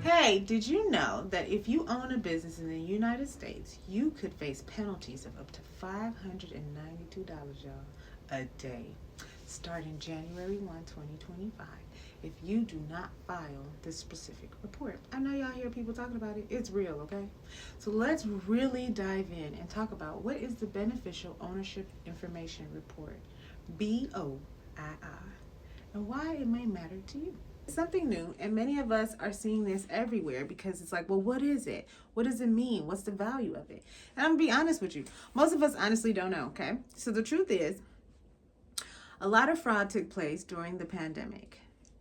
Hey, did you know that if you own a business in the United States, you could face penalties of up to $592, y'all, a day, starting January 1, 2025, if you do not file this specific report? I know y'all hear people talking about it. It's real, okay? So let's really dive in and talk about what is the Beneficial Ownership Information Report, BOIR, and why it may matter to you. Something new, and many of us are seeing this everywhere because it's like, well, what is it? What does it mean? What's the value of it? And I'm gonna be honest with you, most of us honestly don't know. Okay, so the truth is, a lot of fraud took place during the pandemic,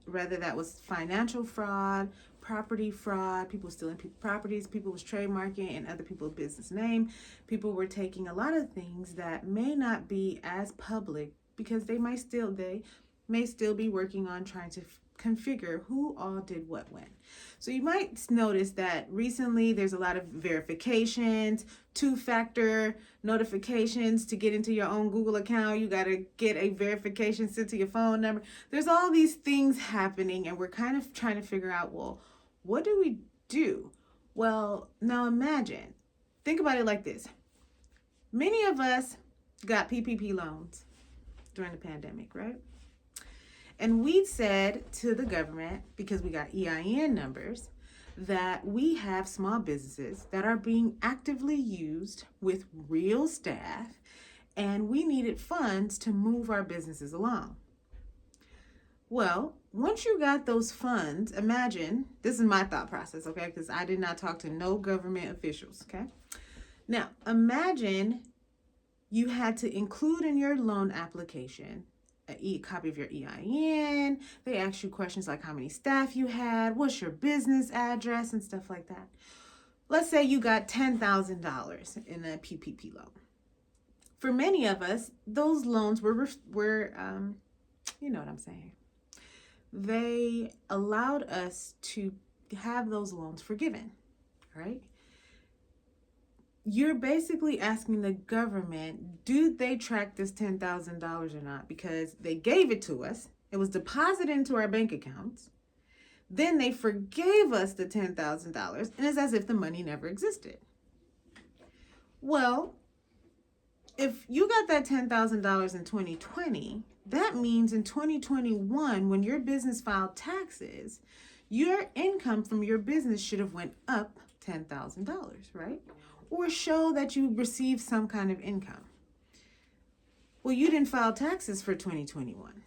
whether that was financial fraud, property fraud, people stealing people's properties, people was trademarking and other people's business name. People were taking a lot of things that may not be as public because they may still be working on trying to configure who all did what when. So you might notice that recently there's a lot of verifications, two-factor notifications to get into your own Google account. You got to get a verification sent to your phone number. There's all these things happening, and we're kind of trying to figure out, well, what do we do? Well, now think about it like this. Many of us got PPP loans during the pandemic, right? And we said to the government, because we got EIN numbers, that we have small businesses that are being actively used with real staff, and we needed funds to move our businesses along. Well, once you got those funds, imagine, this is my thought process, okay? Because I did not talk to no government officials, okay? Now, imagine you had to include in your loan application a copy of your EIN. They ask you questions like how many staff you had, what's your business address, and stuff like that. Let's say you got $10,000 in a PPP loan. For many of us, those loans were you know what I'm saying. They allowed us to have those loans forgiven, right? You're basically asking the government, do they track this $10,000 or not? Because they gave it to us. It was deposited into our bank accounts. Then they forgave us the $10,000, and it's as if the money never existed. Well, if you got that $10,000 in 2020, that means in 2021, when your business filed taxes, your income from your business should have went up $10,000, right? Or show that you received some kind of income. Well, you didn't file taxes for 2021.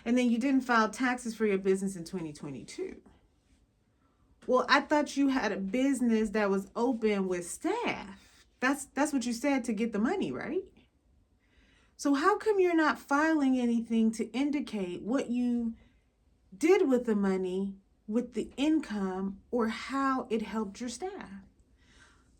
And then you didn't file taxes for your business in 2022. Well, I thought you had a business that was open with staff. That's what you said to get the money, right? So how come you're not filing anything to indicate what you did with the money, with the income, or how it helped your staff?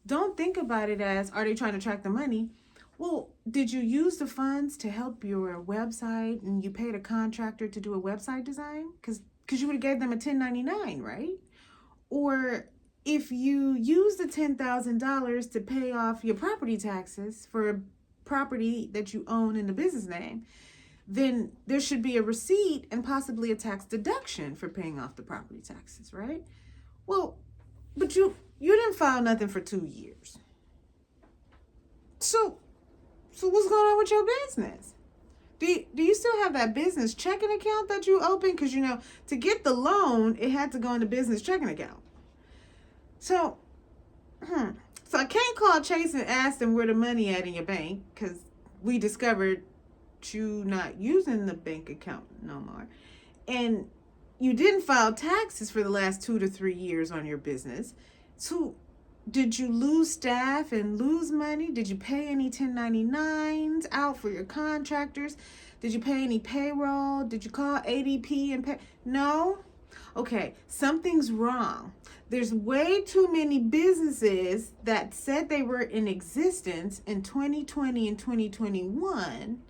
Don't think about it as, are they trying to track the money? Well, did you use the funds to help your website and you paid a contractor to do a website design? Because you would have gave them a 1099, right? Or if you use the $10,000 to pay off your property taxes for a property that you own in the business name, then there should be a receipt and possibly a tax deduction for paying off the property taxes, right? Well, but you didn't file nothing for 2 years. So what's going on with your business? Do you still have that business checking account that you opened? Because, to get the loan, it had to go in the business checking account. So I can't call Chase and ask them where the money at in your bank, because we discovered you not using the bank account no more. And you didn't file taxes for the last 2 to 3 years on your business. So did you lose staff and lose money? Did you pay any 1099s out for your contractors? Did you pay any payroll? Did you call ADP and pay? No? Okay, something's wrong. There's way too many businesses that said they were in existence in 2020 and 2021,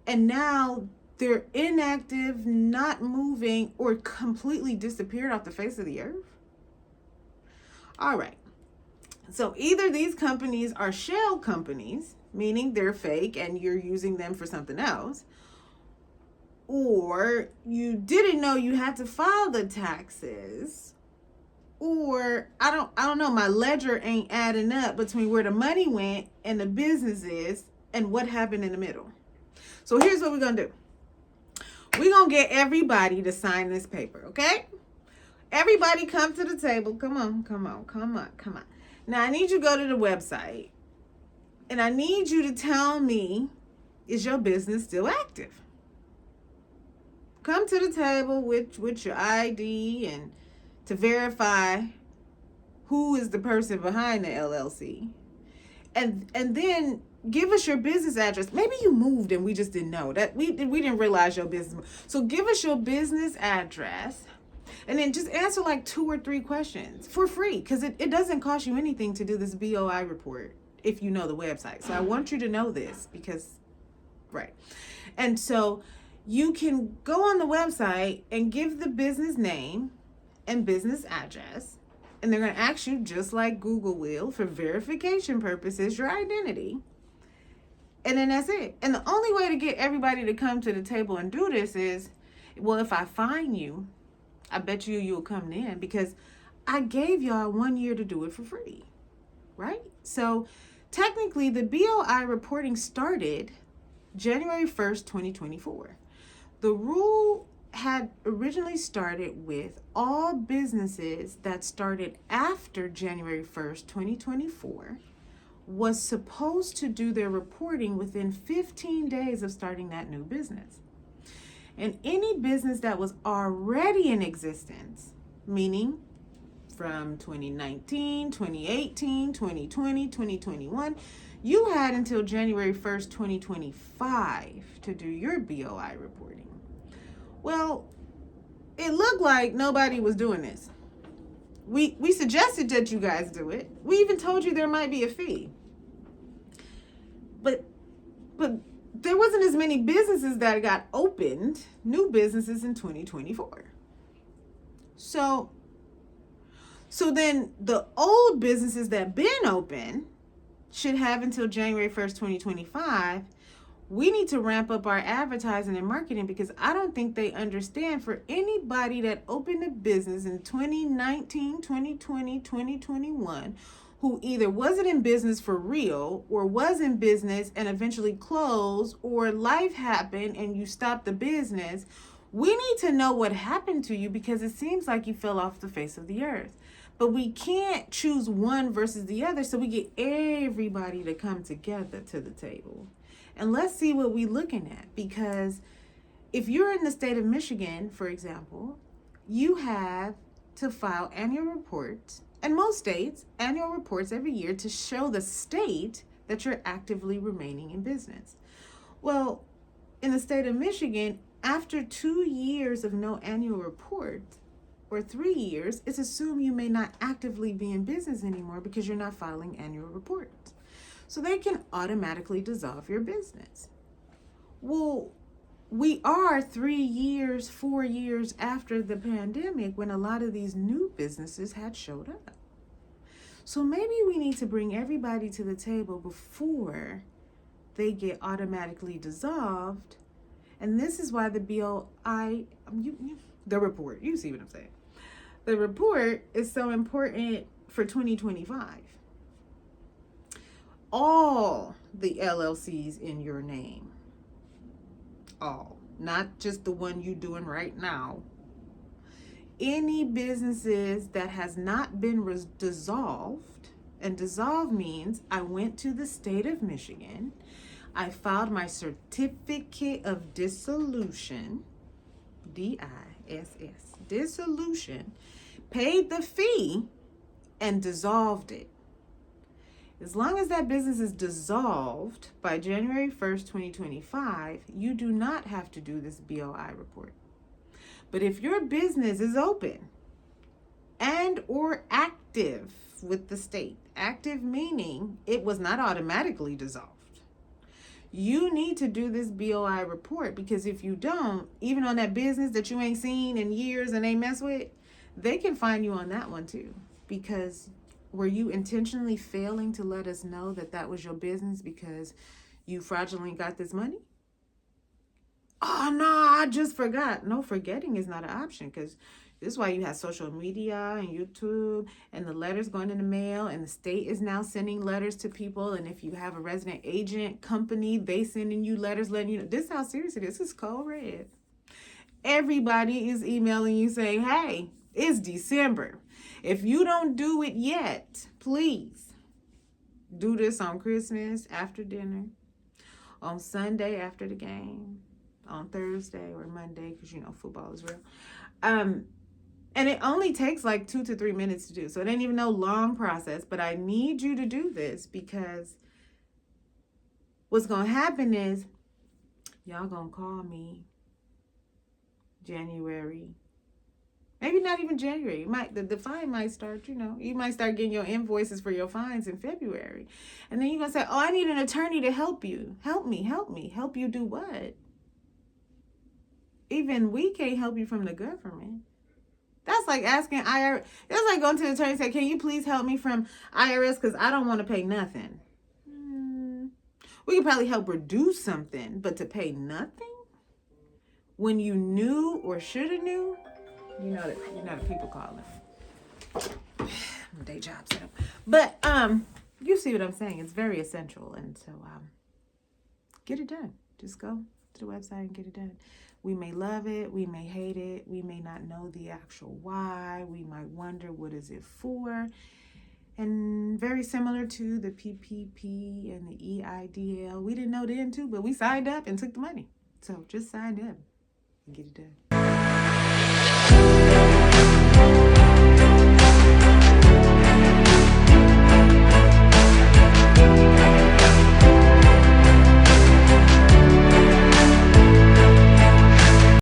and now they're inactive, not moving, or completely disappeared off the face of the earth. All right. So either these companies are shell companies, meaning they're fake and you're using them for something else, or you didn't know you had to file the taxes, or I don't know, my ledger ain't adding up between where the money went and the business is and what happened in the middle. So here's what we're going to do. We're going to get everybody to sign this paper, okay? Everybody come to the table. Come on. Now I need you to go to the website and I need you to tell me, is your business still active? Come to the table with your ID and to verify who is the person behind the LLC. And then give us your business address. Maybe you moved and we just didn't know that. We didn't realize your business moved. So give us your business address and then just answer like 2 or 3 questions for free, because it doesn't cost you anything to do this BOI report if you know the website. So I want you to know this because, right. And so you can go on the website and give the business name and business address. And they're going to ask you, just like Google will, for verification purposes, your identity. And then that's it. And the only way to get everybody to come to the table and do this is, well, if I fine you, I bet you'll come in, because I gave y'all 1 year to do it for free, right? So technically the BOI reporting started January 1st, 2024. The rule had originally started with all businesses that started after January 1st, 2024 was supposed to do their reporting within 15 days of starting that new business. And any business that was already in existence, meaning from 2019, 2018, 2020, 2021, you had until January 1st, 2025 to do your BOI reporting. Well, it looked like nobody was doing this. We suggested that you guys do it. We even told you there might be a fee. But there wasn't as many businesses that got opened, new businesses in 2024. So then the old businesses that been open should have until January 1st, 2025. We need to ramp up our advertising and marketing, because I don't think they understand, for anybody that opened a business in 2019, 2020, 2021, who either wasn't in business for real or was in business and eventually closed, or life happened and you stopped the business, we need to know what happened to you, because it seems like you fell off the face of the earth. But we can't choose one versus the other, so we get everybody to come together to the table. And let's see what we're looking at, because if you're in the state of Michigan, for example, you have to file annual reports, and most states, annual reports every year to show the state that you're actively remaining in business. Well, in the state of Michigan, after 2 years of no annual report, or 3 years, it's assumed you may not actively be in business anymore because you're not filing annual reports. So they can automatically dissolve your business. Well, we are 3 years, 4 years after the pandemic, when a lot of these new businesses had showed up. So maybe we need to bring everybody to the table before they get automatically dissolved. And this is why the BOI, the report, you see what I'm saying? The report is so important for 2025. All the LLCs in your name, all, not just the one you doing right now. Any businesses that has not been dissolved, and dissolve means I went to the state of Michigan, I filed my certificate of dissolution, DISS, dissolution, paid the fee, and dissolved it. As long as that business is dissolved by January 1st, 2025, you do not have to do this BOI report. But if your business is open and or active with the state, active meaning it was not automatically dissolved, you need to do this BOI report, because if you don't, even on that business that you ain't seen in years and they mess with, they can find you on that one too, because were you intentionally failing to let us know that that was your business because you fraudulently got this money? Oh, no, I just forgot. No, forgetting is not an option, because this is why you have social media and YouTube and the letters going in the mail, and the state is now sending letters to people. And if you have a resident agent company, they sending you letters letting you know. This is how serious it is. This is code red. Everybody is emailing you saying, hey, it's December. If you don't do it yet, please do this on Christmas after dinner, on Sunday after the game, on Thursday or Monday, because you know football is real. And it only takes like 2 to 3 minutes to do. So it ain't even no long process, but I need you to do this, because what's going to happen is y'all going to call me January. Maybe not even January. The fine might start, you might start getting your invoices for your fines in February. And then you're going to say, oh, I need an attorney to help you. Help me. Help you do what? Even we can't help you from the government. That's like asking IRS. That's like going to the attorney and say, can you please help me from IRS, because I don't want to pay nothing. We could probably help reduce something, but to pay nothing when you knew or should have knew, you know the people calling. Day job setup. But you see what I'm saying. It's very essential, and so get it done. Just go to the website and get it done. We may love it, we may hate it, we may not know the actual why, we might wonder what is it for. And very similar to the PPP and the EIDL, we didn't know then too, but we signed up and took the money. So just sign up and get it done.